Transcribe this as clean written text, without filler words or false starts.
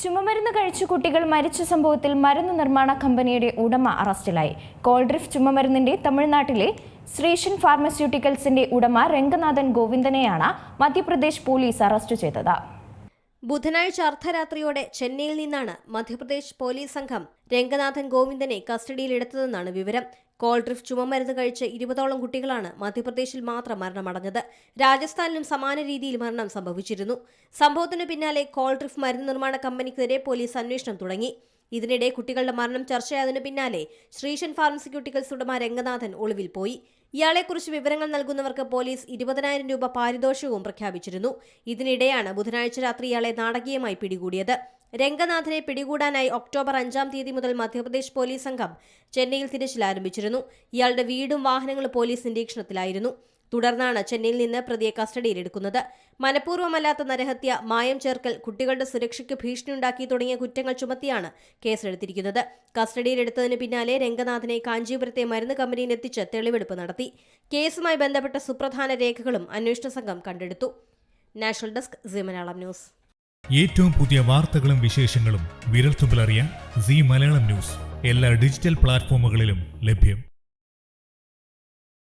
ചുമമരുന്ന് കഴിച്ചു കുട്ടികൾ മരിച്ച സംഭവത്തിൽ മരുന്ന് നിർമ്മാണ കമ്പനിയുടെ ഉടമ അറസ്റ്റിലായി. കോൾഡ്രിഫ് ചുമമരുന്നിന്റെ തമിഴ്നാട്ടിലെ ശ്രീഷൻ ഫാർമസ്യൂട്ടിക്കൽസിന്റെ ഉടമ രംഗനാഥൻ ഗോവിന്ദനെയാണ് മധ്യപ്രദേശ് പോലീസ് അറസ്റ്റ് ചെയ്തത്. ബുധനാഴ്ച അർദ്ധരാത്രിയോടെ ചെന്നൈയിൽ നിന്നാണ് മധ്യപ്രദേശ് പോലീസ് സംഘം രംഗനാഥൻ ഗോവിന്ദനെ കസ്റ്റഡിയിലെടുത്തതെന്നാണ് വിവരം. കോൾഡ്രിഫ് ചുമമരുന്ന് കഴിച്ച് 20ഓളം കുട്ടികളാണ് മധ്യപ്രദേശിൽ മാത്രം മരണമടഞ്ഞത്. രാജസ്ഥാനിലും സമാന രീതിയിൽ മരണം സംഭവിച്ചിരുന്നു. സംഭവത്തിനു പിന്നാലെ കോൾഡ്രിഫ് മരുന്ന് നിർമ്മാണ കമ്പനിക്കെതിരെ പോലീസ് അന്വേഷണം തുടങ്ങി. ഇതിനിടെ കുട്ടികളുടെ മരണം ചർച്ചയായതിനു പിന്നാലെ ശ്രീഷൻ ഫാർമസ്യൂട്ടിക്കൽസ് ഉടമ രംഗനാഥൻ ഒളിവിൽ പോയി. ഇയാളെക്കുറിച്ച് വിവരങ്ങൾ നൽകുന്നവർക്ക് പോലീസ് 20,000 രൂപ പാരിതോഷികവും പ്രഖ്യാപിച്ചിരുന്നു. ഇതിനിടെയാണ് ബുധനാഴ്ച രാത്രി ഇയാളെ നാടകീയമായി പിടികൂടിയത്. രംഗനാഥനെ പിടികൂടാനായി ഒക്ടോബർ 5-ാം തീയതി മുതൽ മധ്യപ്രദേശ് പോലീസ് സംഘം ചെന്നൈയിൽ തിരച്ചിൽ ആരംഭിച്ചിരുന്നു. ഇയാളുടെ വീടും വാഹനങ്ങളും പോലീസ് നിരീക്ഷണത്തിലായിരുന്നു. തുടർന്നാണ് ചെന്നൈയിൽ നിന്ന് പ്രതിയെ കസ്റ്റഡിയിലെടുക്കുന്നത്. മനഃപൂർവ്വമല്ലാത്ത നരഹത്യ, മായം ചേർക്കൽ, കുട്ടികളുടെ സുരക്ഷയ്ക്ക് ഭീഷണിയുണ്ടാക്കി തുടങ്ങിയ കുറ്റങ്ങൾ ചുമത്തിയാണ് കേസെടുത്തിരിക്കുന്നത്. കസ്റ്റഡിയിലെടുത്തതിന് പിന്നാലെ രംഗനാഥനെ കാഞ്ചീപുരത്തെ മരുന്ന് കമ്പനിയിൽ എത്തിച്ച് തെളിവെടുപ്പ് നടത്തി. കേസുമായി ബന്ധപ്പെട്ട സുപ്രധാന രേഖകളും അന്വേഷണ സംഘം കണ്ടെടുത്തു. National desk, Zee Malayalam news. ഏറ്റവും പുതിയ വാർത്തകളും വിശേഷങ്ങളും വിരൽത്തുമ്പിലറിയാൻ സീ മലയാളം ന്യൂസ് എല്ലാ ഡിജിറ്റൽ പ്ലാറ്റ്ഫോമുകളിലും ലഭ്യം.